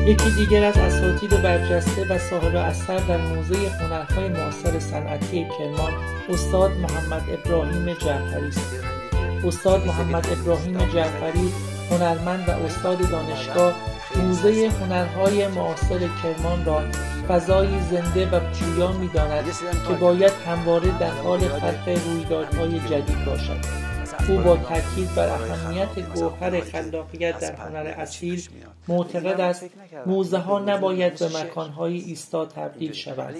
یکی دیگر از اساتید برجسته و صاحب اثر در موزه هنرهای معاصر صنعتی کرمان استاد محمد ابراهیم جعفری است. استاد محمد ابراهیم جعفری هنرمند و استاد دانشگاه موزه هنرهای معاصر کرمان را فضایی زنده و پویا می‌داند که باید همواره در حال خلق رویدادهای جدید باشد. او با تاکید بر اهمیت گوهر خلاقیت در هنر اصیل معتقد است موزه‌ها نباید به مکان‌های ایستا تبدیل شوند،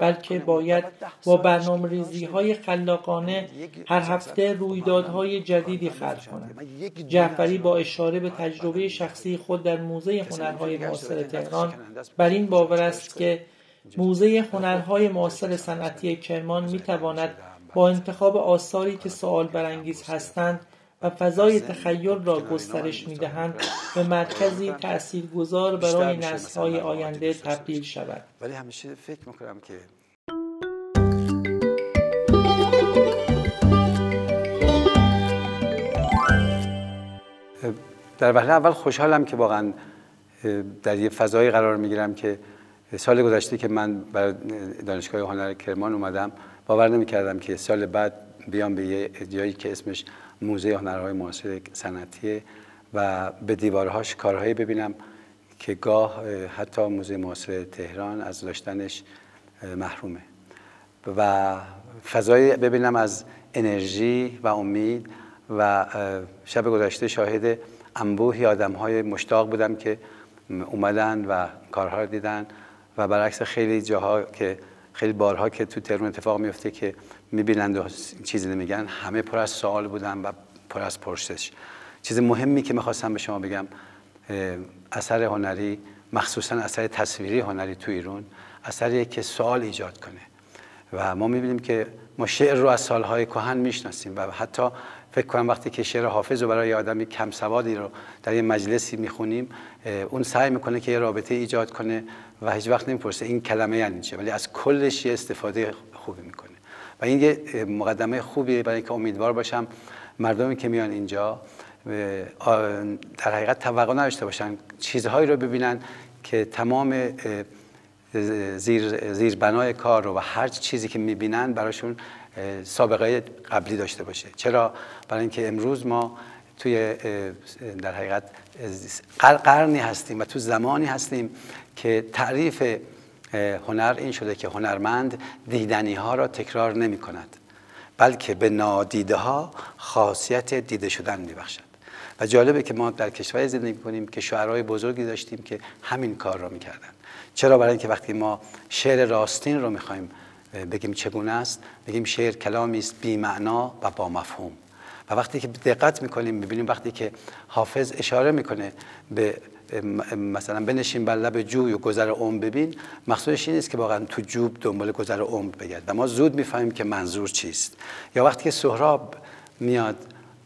بلکه باید با برنامه‌ریزی‌های خلاقانه هر هفته رویدادهای جدیدی خلق کنند. جعفری با اشاره به تجربه شخصی خود در موزه هنرهای معاصر تهران بر این باور است که موزه هنرهای معاصر صنعتی کرمان می‌تواند با انتخاب آثاری که سوال برانگیز هستند و فضای تخیل را گسترش می‌دهند به مرکزی تأثیرگذار برای نسل‌های آینده تبدیل شود. ولی همیشه فکر می‌کنم که در وهله اول خوشحالم که واقعا در یه فضایی قرار می‌گیرم که سال گذشته که من برای دانشگاه هنر کرمان اومدم باور نمی‌کردم که سال بعد بیام به یه جایی که اسمش موزه هنرهای معاصر صنعتیه و به دیوارهاش کارهایی ببینم که گاه حتی موزه معاصر تهران از داشتنش محرومه و فضایی ببینم از انرژی و امید و شب گذشته شاهد انبوهی آدم‌های مشتاق بودم که اومدن و کارها رو دیدن و برعکس خیلی جاها که خیلی بارها که تو تهران اتفاق میفته که میبینند و چیزی نمیگن، همه پر از سوال بودن و پر از پرسش. چیز مهمی که میخواستم به شما بگم، اثر هنری مخصوصا اثر تصویری هنری تو ایران اثریه که سوال ایجاد کنه و ما میبینیم که ما شعر رو از سالهای کهن میشناسیم و حتی فکر کنم وقتی که شعر حافظ رو برای یه آدمی کم سوادی رو در یه مجلسی میخونیم اون سعی میکنه که یه رابطه ایجاد کنه و هیچ وقت نمیپرسه این کلمه یعنی چه، ولی از کلش یه استفاده خوبی میکنه و این یه مقدمه خوبیه برای اینکه امیدوار باشم مردمی که میان اینجا در حقیقت توقع نداشته باشن چیزهایی رو ببینن که تمام زیربنای کار رو و هر چیزی که میبینن براشون سابقه قبلی داشته باشه. چرا؟ برای اینکه امروز ما توی در حقیقت قرنی هستیم و تو زمانی هستیم که تعریف هنر این شده که هنرمند دیدنی ها را تکرار نمی کند بلکه به نادیده ها خاصیت دیده شدن می بخشد. و جالبه که ما در کشوری زندگی کنیم که شاعرای بزرگی داشتیم که همین کار را میکردن. چرا؟ برای اینکه وقتی ما شعر راستین رو میخوایم بگیم چگونه است، بگیم شعر کلامی است بی معنا و با مفهوم. و وقتی که دقت میکنیم میبینیم وقتی که حافظ اشاره میکنه به مثلا بنشین بر لب جوی و گذر عمر ببین، مقصودش این نیست که واقعا تو جوب دنبال گذر عمر بگرد و ما زود میفهمیم که منظور چیست. یا وقتی که سهراب میاد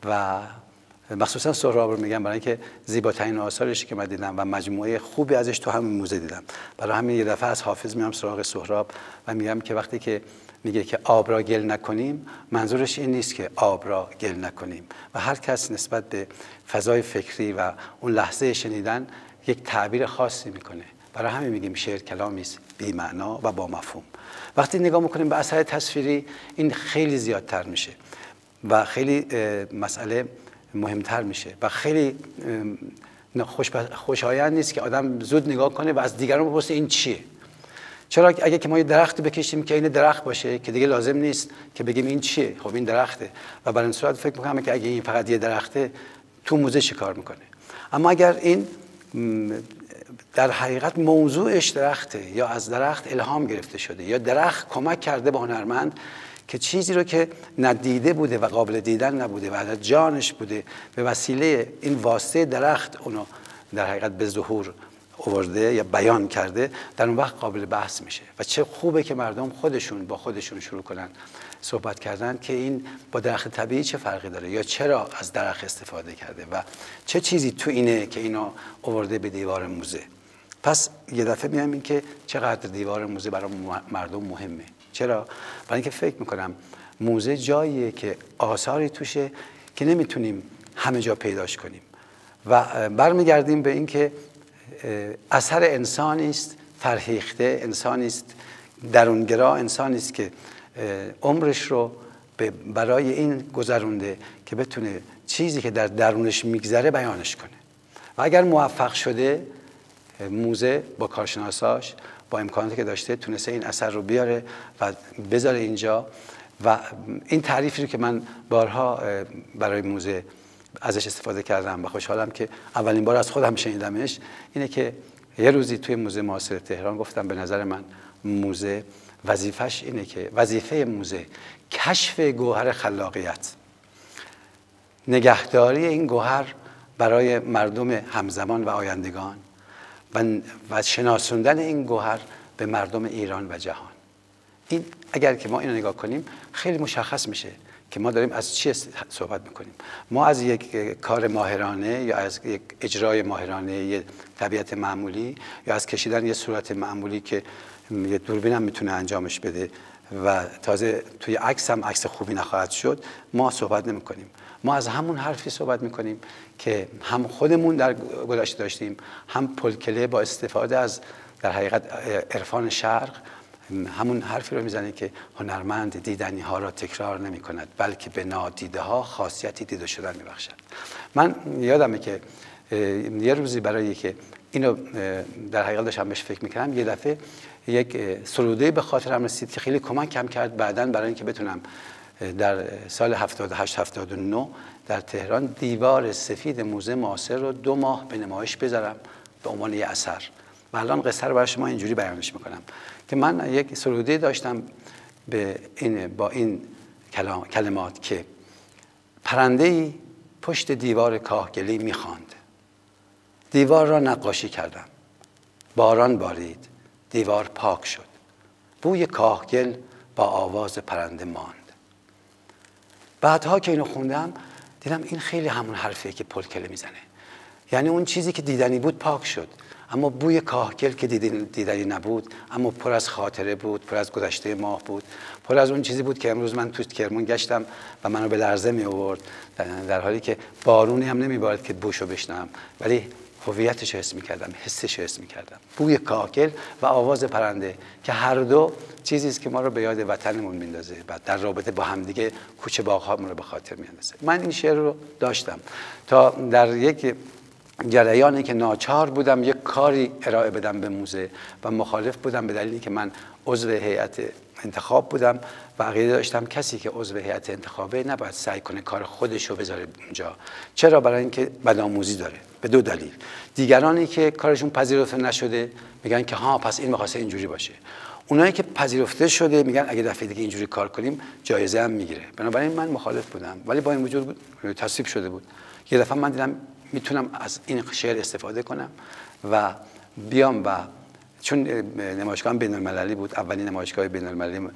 و مخصوصا سهراب رو میگم برای اینکه زیباترین آثارش که من دیدم و مجموعه خوبی ازش تو همین موزه دیدم، برای همین یه دفعه از حافظ میام سراغ سهراب و میگم که وقتی که میگه که آب را گل نکنیم، منظورش این نیست که آب را گل نکنیم و هر کس نسبت به فضای فکری و اون لحظه شنیدن یک تعبیر خاصی میکنه. برای همین میگیم شعر کلامی است بی معنا و با مفهوم. وقتی نگاه میکنیم به اثر تصویری این خیلی زیادتر میشه و خیلی مسئله مهمتر میشه و خیلی خوشایند نیست که آدم زود نگاه کنه و از دیگران بپرسه این چیه. چرا؟ اگه که ما یه درختی بکشیم که این درخت باشه که دیگه لازم نیست که بگیم این چیه، خب این درخته و برای این صورت فکر میکنم که اگه این فقط یه درخته تو موزه چیکار میکنه. اما اگر این در حقیقت موضوعش درخته یا از درخت الهام گرفته شده یا درخت کمک کرده به هنرمند که چیزی رو که ندیده بوده و قابل دیدن نبوده و در جانش بوده به وسیله این واسطه درخت اونو در حقیقت به ظهور آورده یا بیان کرده، در اون وقت قابل بحث میشه. و چه خوبه که مردم خودشون با خودشون شروع کنن صحبت کردن که این با درخت طبیعی چه فرقی داره یا چرا از درخت استفاده کرده و چه چیزی تو اینه که اینو آورده به دیوار موزه. پس یه دفعه میام این که چقدر دیوار موزه برای مردم مهمه. چرا؟ برای اینکه فکر میکنم موزه جاییه که آثاری توشه که نمیتونیم همه جا پیداش کنیم و برمیگردیم به این که اثر انسانی است فرهیخته، انسانی است درونگرا، انسانی است که عمرش رو برای این گذرونده که بتونه چیزی که در درونش میگذره بیانش کنه. و اگر موفق شده، موزه با کارشناساش با امکاناتی که داشته تونسته این اثر رو بیاره و بذاره اینجا. و این تعریفی رو که من بارها برای موزه ازش استفاده کردم و خوشحالم که اولین بار از خودم شنیدمش، اینه که یه روزی توی موزه معاصر تهران گفتم به نظر من موزه وظیفش اینه که وظیفه موزه کشف گوهر خلاقیت، نگهداری این گوهر برای مردم همزمان و آیندگان و شناسوندن این گوهر به مردم ایران و جهان. این اگر که ما اینو نگاه کنیم خیلی مشخص میشه که ما داریم از چی صحبت میکنیم. ما از یک کار ماهرانه یا از یک اجرای ماهرانه، یه طبیعت معمولی، یا از کشیدن یه صورت معمولی که یه دوربین هم میتونه انجامش بده و تازه توی عکس هم عکس خوبی نخواهد شد، ما صحبت نمیکنیم. ما از همون حرفی صحبت میکنیم که هم خودمون در گذشته داشتیم، هم پلکله با استفاده از در حقیقت عرفان شرق همون حرفی رو میزنه که هنرمند دیدنی ها را تکرار نمی کند، بلکه به نادیده ها خاصیتی دیده شدن میبخشد. من یادمه که یه روزی برای که اینو در حقیقت داشتم بهش فکر میکردم، یه دفعه یک سروده به خاطرم رسید که خیلی کمکم کرد بعداً برای اینکه بتونم در سال 78-79 در تهران دیوار سفید موزه معاصر رو 2 ماه به نمایش بذارم به عنوان یه اثر. و الان قصه رو برای شما اینجوری بیانش میکنم که من یک سروده داشتم با این کلمات که پرنده‌ای پشت دیوار کاهگلی میخواند، دیوار را نقاشی کردم، باران بارید، دیوار پاک شد، بوی کاهگل با آواز پرنده ماند. بعدها که اینو خوندم دیدم این خیلی همون حرفیه که پلکله میزنه. یعنی اون چیزی که دیدنی بود پاک شد، اما بوی کاهگل که دیدنی نبود، اما پر از خاطره بود، پر از گذشته ماه بود، پر از اون چیزی بود که امروز من تو کرمان گشتم و منو به لرزه می آورد، در حالی که بارونی هم نمی بارد که بوشو بشنوم، ولی هویتش حس می‌کردم، حسش حس می‌کردم. بوی کاهگل و آواز پرنده که هر دو چیزی است که ما رو به یاد وطنمون میندازه و در رابطه با همدیگه کوچه باغ‌هامون رو به خاطر میاندازه. من این شعر رو داشتم تا در یک جریانی که ناچار بودم یک کاری ارائه بدم به موزه و مخالف بودم به دلیلی که من عضو هیئت انتخاب بودم و عقیده داشتم کسی که عضو هیئت انتخابه نباید سعی کنه کار خودش رو بذاره اونجا. چرا؟ برای اینکه بدآموزی داره، به 2 دلیل. دیگرانی که کارشون پذیرفته نشده میگن که ها پس این می‌خواسته اینجوری باشه. اونایی که پذیرفته شده میگن اگه دفعه دیگه اینجوری کار کنیم جایزه هم میگیره. بنابراین من مخالف بودم، ولی با این وجود تصویب شده بود. یه دفعه من دیدم میتونم از این شعر استفاده کنم و بیام و چون نمایشگاه بین‌المللی بود، اولین نمایشگاه بین‌المللی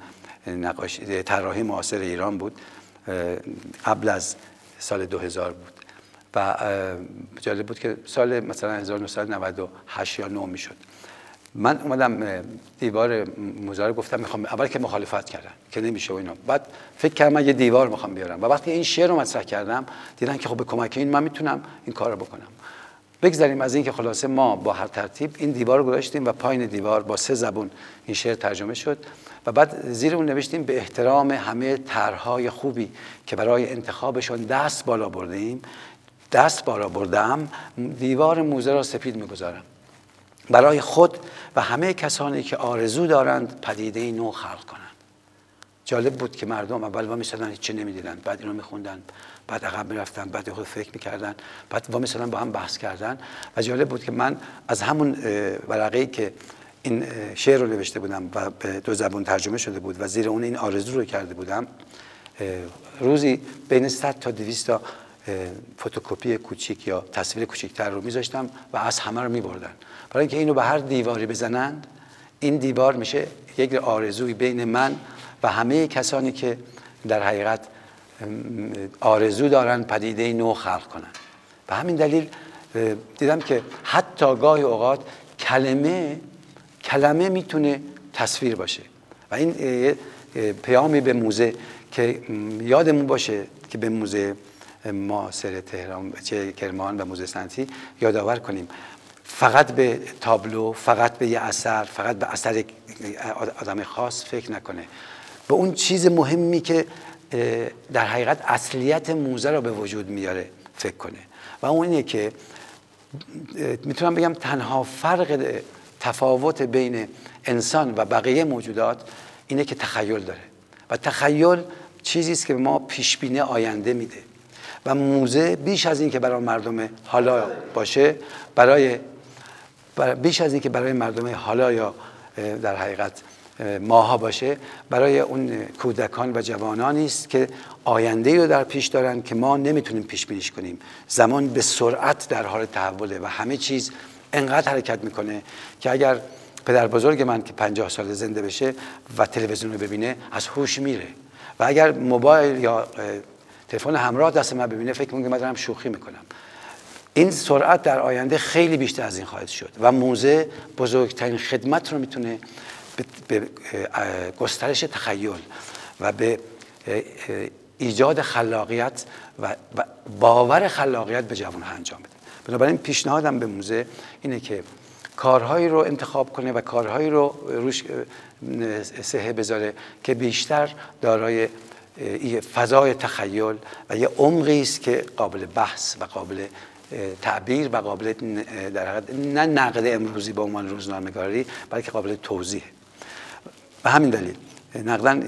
نقاشی طراحی معاصر ایران بود، قبل از سال 2000 بود و جالب بود که سال مثلا 1998 یا 9 میشد. من اومدم دیوار موزه رو گفتم میخوام، اول که مخالفت کردن که نمیشه و اینا، بعد فکر کردم من یه دیوار میخوام بیارم و وقتی این شعر رو مطرح کردم دیدن که خب به کمک این من میتونم این کار رو بکنم. بگذاریم از این که خلاصه ما با هر ترتیب این دیوار رو گذاشتیم و پایین دیوار با 3 زبون این شعر ترجمه شد و بعد زیر اون نوشتیم به احترام همه طرح‌های خوبی که برای انتخابشون دست بالا بردم، دیوار موزه را سپید میگذارم برای خود و همه کسانی که آرزو دارند پدیده نو خلق کنند. جالب بود که مردم اول وامیستادن هیچ چی نمیدیدن، بعد اینو میخوندن، بعد عقب میرفتن، بعد خود فکر میکردن، بعد وامیستادن با هم بحث کردن و جالب بود که من از همون ورقه‌ای که این شعر رو نوشته بودم و به 2 زبان ترجمه شده بود و زیر اون این آرزو رو کرده بودم، روزی بین 100 تا 200 تا فتوکپی کوچیک یا تصویر کوچیک‌تر رو میذاشتم و از همه رو میبردن برای اینکه اینو به هر دیواری بزنند. این دیوار میشه یک آرزوی بین من و همه کسانی که در حقیقت آرزو دارن پدیده نو خلق کنن. به همین دلیل دیدم که حتی گاهی اوقات کلمه میتونه تصویر باشه و این پیامی به موزه که یادمون باشه که به موزه معاصر تهران، کرمان و موزه صنعتی یادآور کنیم فقط به تابلو، فقط به یه اثر، فقط به اثر یک آدم خاص فکر نکنه، به اون چیز مهمی که در حقیقت اصلیت موزه رو به وجود میاره فکر کنه. و اون اینه که میتونم بگم تنها فرق تفاوت بین انسان و بقیه موجودات اینه که تخیل داره و تخیل چیزی است که به ما پیشبینی آینده میده و موزه بیش از این که برای مردم حالا باشه، بیش از این که برای مردم حالا یا در حقیقت ماها باشه، برای اون کودکان و جوانانی است که آینده‌ای رو در پیش دارن که ما نمیتونیم پیش بینیش کنیم. زمان به سرعت در حال تحوله و همه چیز انقدر حرکت میکنه که اگر پدر بزرگ من که 50 سال زنده بشه و تلویزیون رو ببینه از هوش میره و اگر موبایل یا تلفن همراه دست من ببینه فکر میکنه من دارم شوخی میکنم. این سرعت در آینده خیلی بیشتر از این خواهد شد و موزه بزرگترین خدمت رو میتونه به گسترش تخیل و به ایجاد خلاقیت و باور خلاقیت به جوان‌ها انجام بده. بنابراین پیشنهادم به موزه اینه که کارهایی رو انتخاب کنه و کارهایی رو روش صحه بذاره که بیشتر دارای فضای تخیل و یه عمقی است که قابل بحث و قابل تعبیر و قابل در حقیقت نه نقد امروزی به عنوان روزنامه‌نگاری بلکه قابل توضیح. به همین دلیل نقداً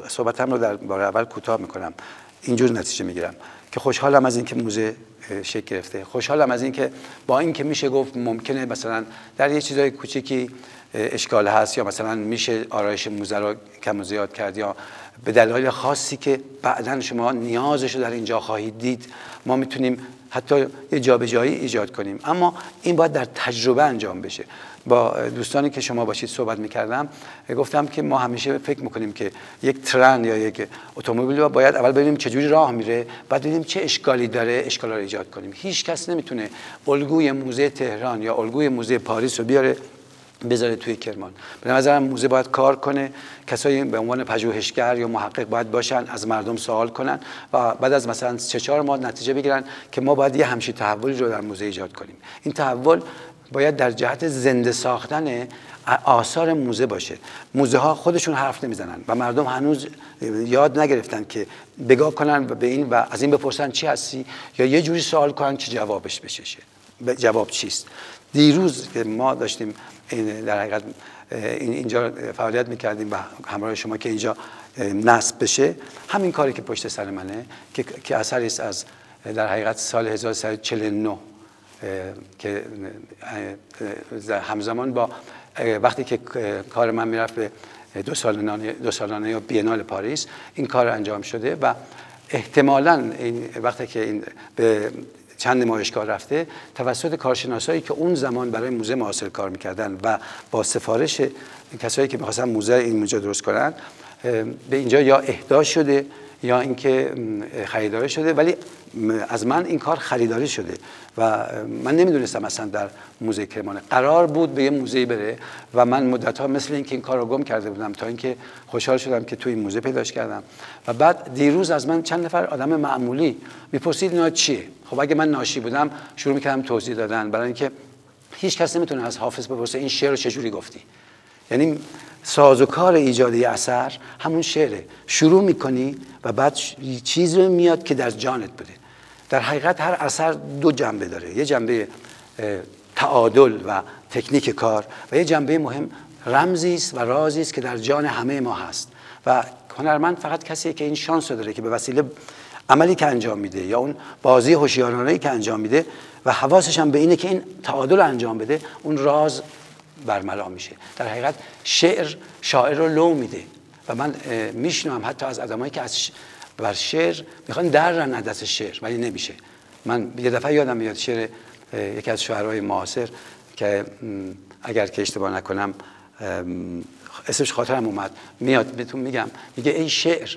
صحبتم رو در بار اول کوتاه میکنم. اینجور نتیجه میگیرم که خوشحالم از اینکه موزه شکل گرفته، خوشحالم از اینکه با اینکه میشه گفت ممکنه مثلا در یه چیزای کوچیکی اشکال هست یا مثلا میشه آرایش موزه رو کم و زیاد کرد یا به دلایل خاصی که بعداً شما نیازش رو در اینجا خواهید دید ما میتونیم حتی یه جابجایی ایجاد کنیم، اما این باید در تجربه انجام بشه. با دوستانی که شما باشید صحبت میکردم گفتم که ما همیشه فکر میکنیم که یک ترن یا یک اتومبیل رو باید اول ببینیم چجوری راه میره بعد ببینیم چه اشکالی داره اشکالا رو ایجاد کنیم. هیچ کس نمیتونه الگوی موزه تهران یا الگوی موزه پاریس رو بیاره بذاره توی کرمان. به نظرم موزه باید کار کنه، کسایی به عنوان پژوهشگر یا محقق باید باشن، از مردم سوال کنن و بعد از مثلا 3-4 ماه نتیجه بگیرن که ما باید یه همچین تحولی رو در موزه ایجاد کنیم. این تحول باید در جهت زنده ساختن آثار موزه باشه. موزه ها خودشون حرف نمیزنن و مردم هنوز یاد نگرفتن که بگاه کنن و به این و از این بپرسن چی هستی یا یه جوری سوال کنن که جوابش بشه. جواب چیست؟ دیروز که ما داشتیم در حقیقت اینجا فعالیت میکردیم و همراه شما که اینجا نصب بشه، همین کاری که پشت سر منه که اثری است از در حقیقت سال 1349 که همزمان با وقتی که کار من میرفت به دو سالانه یا بینال پاریس این کار انجام شده و احتمالاً این وقتی که این به چند نمایشگاه رفته توسط کارشناسایی که اون زمان برای موزه معاصر کار میکردن و با سفارش کسایی که میخواستن موزه اینجا درست کنن به اینجا یا اهدا شده یا اینکه خریداری شده، ولی از من این کار خریداری شده و من نمیدونستم اصلا در موزه کرمان قرار بود به یه موزه بره و من مدت‌ها مثل اینکه این کار رو گم کرده بودم تا اینکه خوشحال شدم که توی این موزه پیداش کردم. و بعد دیروز از من چند نفر آدم معمولی میپرسید اینا چیه؟ خب اگه من ناشی بودم شروع میکردم توضیح دادن، برای اینکه هیچ کس نمیتونه از حافظ بپرسه این شعر رو چجوری گفتی. یعنی سازوکار ایجاد اثر همون شعره، شروع میکنی و بعد چیزی میاد که در جانت بوده. در حقیقت هر اثر دو جنبه داره، یه جنبه تعادل و تکنیک کار و یه جنبه مهم رمزی است و رازی است که در جان همه ما هست و هنرمند فقط کسیه که این شانس رو داره که به وسیله عملی که انجام میده یا اون بازی هوشیارانه‌ای که انجام میده و حواسش هم به اینه که این تعادل انجام بده، اون راز برملا میشه. در حقیقت شاعر رو لو میده و من میشنوم حتی از آدمایی که از بر شعر میخوان درن از دست شعر ولی نمیشه. من یه دفعه یادم میاد شعر یکی از شاعرای معاصر که اگر که اشتباه نکنم اسمش خاطرم اومد، میاد بهتون میگم، میگه ای شعر،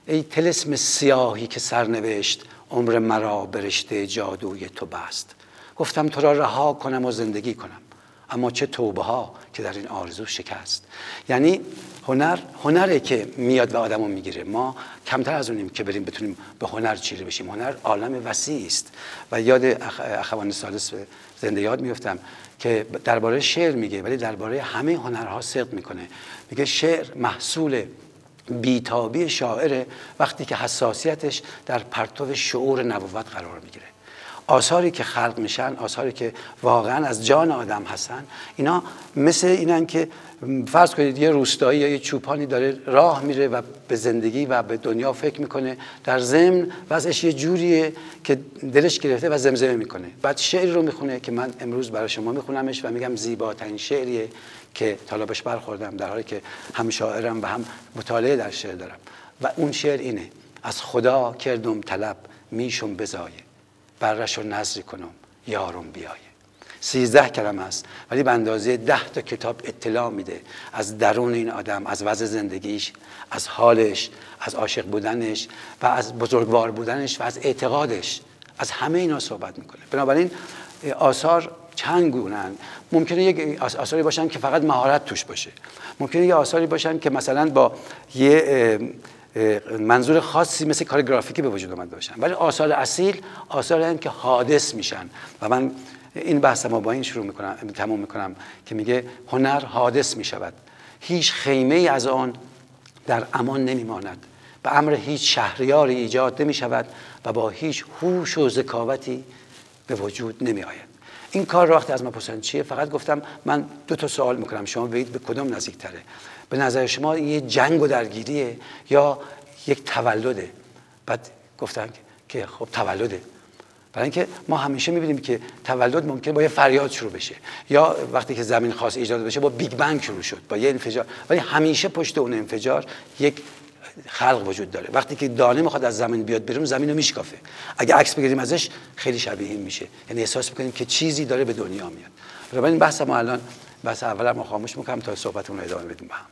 ای طلسم سیاهی که سرنوشت عمر مرا به رشته جادوی تو بست. گفتم تو را رها کنم و زندگی کنم، اما چه توبه ها که در این آرزو شکست. یعنی هنره که میاد و آدمو میگیره. ما کمتر از اونیم که بریم بتونیم به هنر چیره بشیم. هنر عالم وسیعی است. و یاد اخوان ثالث زنده یاد میفتم که درباره شعر میگه، ولی درباره همه هنرها صدق میکنه. میگه شعر محصول بیتابی شاعره وقتی که حساسیتش در پرتو شعور نبوت قرار میگیره. آثاری که خلق میشن، آثاری که واقعا از جان آدم هستن، اینا مثل اینن که فرض کنید یه روستایی یا یه چوپانی داره راه میره و به زندگی و به دنیا فکر میکنه، در ضمن وضعش یه جوریه که دلش گرفته و زمزمه میکنه. بعد شعری رو میخونه که من امروز برای شما میخونمش و میگم زیباترین شعریه که تا حالا بهش برخوردم، در حالی که هم شاعرم و هم مطالعه در شعر دارم. و اون شعر اینه: از خدا کردم طلب میشم بزایه، برش رو نظری کنم یارم بیایه. 13 کلمه است ولی به اندازه 10 تا کتاب اطلاع میده از درون این آدم، از وضع زندگیش، از حالش، از عاشق بودنش و از بزرگوار بودنش و از اعتقادش. از همه اینا صحبت میکنه. بنابراین آثار چند گونه‌اند. ممکنه یک آثاری باشن که فقط مهارت توش باشه، ممکنه یک آثاری باشن که مثلا با یه منظور خاصی مثل کار گرافیکی به وجود آمده باشن، ولی آثار اصیل آثاری هستند که حادث میشن. و من این بحثم با این تموم میکنم که میگه هنر حادث میشود، هیچ خیمه ای از آن در امان نمیماند، به امر هیچ شهریاری ایجاد نمیشود و با هیچ هوش و ذکاوتی به وجود نمیآید. این کار رو وقتی از من پرسیدن چیه، فقط گفتم من 2 تا سوال میکنم، شما بگید به کدوم نزدیک‌تره. به نظر شما یه جنگ و درگیریه یا یک تولده؟ بعد گفتن که خب تولده. برای اینکه ما همیشه می‌بینیم که تولد ممکن با یه فریاد شروع بشه، یا وقتی که زمین خواست ایجاد بشه با بیگ بنگ شروع شد، با یه انفجار، ولی همیشه پشت اون انفجار یک خلق وجود داره. وقتی که دانه میخواد از زمین بیاد بیرون، زمین رو میشکافه. اگه عکس بگیریم ازش خیلی شبیه این میشه، یعنی احساس میکنیم که چیزی داره به دنیا میاد. بنابراین بحث ما الان بحث اولم خاموش میکنم تا صحبتمون رو ادامه بدیم با هم.